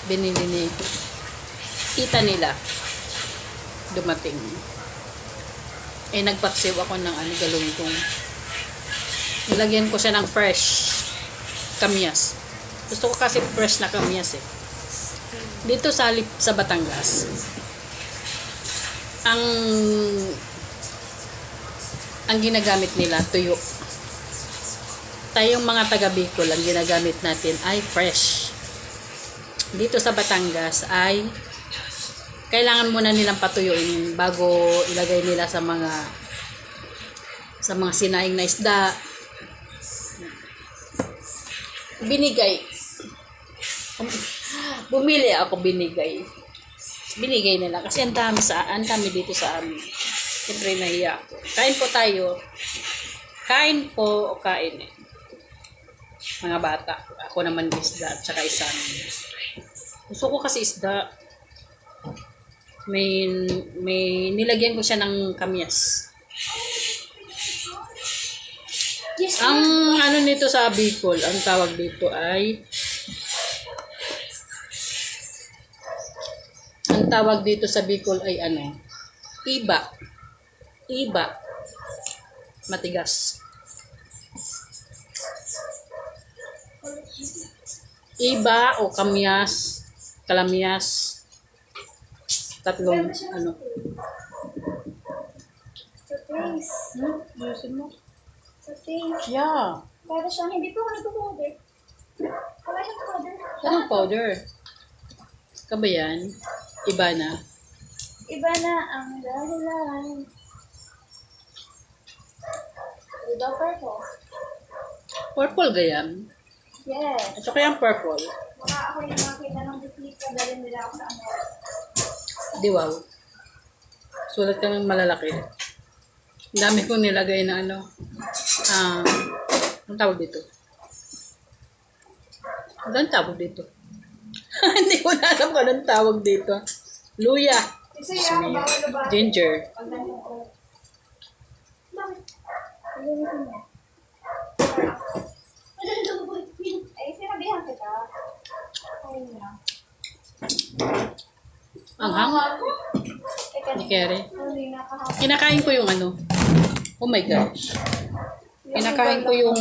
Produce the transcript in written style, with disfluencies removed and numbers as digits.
binili ni tita nila. Dumating. Eh, nagpaksiw ako ng galunggong. Nilagyan ko siya ng fresh kamyas. Gusto ko kasi fresh na kamyas eh. Dito sa Batangas, ang ginagamit nila, tuyo. Tayong mga taga Bicol, ang ginagamit natin ay fresh. Dito sa Batangas ay kailangan muna nilang patuyuin bago ilagay nila sa mga sinaing na isda. Binigay. Bumili ako, binigay nila kasi ang dami dito sa amin. Siyempre nahiya ako. Kain po tayo. Kain po o kain eh. Mga bata. Ako naman isda at saka isang. Gusto ko kasi isda. May nilagyan ko siya ng kamyas. Yes, Ang nito sa Bicol, ang tawag dito ay sa Bicol ay iba. Matigas. Iba o kamyas, kalamyas. Tatlong Sa face. Ayusin mo. Sa face. Yeah. Para siya, hindi po ako nagpo-powder. Wala siyang powder. Anong powder? Ka ba yan? Iba na. Iba na ang dahilan. Ito purple. Purple gayam. Yes. At saka yung purple. Baka ako yung makita ng duplicate, dalhin nila ako sa Di wow. Sulat ka ng malalaki. Ang dami kong nilagay na ang tawag dito. Anong tawag dito? Hindi ko na alam kung anong tawag dito. Luya. Kasi yan, bawal na ba? Ginger. Pag nanong ko. Bakit? Ayun niya. Eh, sinabihan kita. Ayun na. Ang hanga. Ni Kere. Hindi nakahapon. Kinakain ko yung Oh my gosh. Kinakain ko yung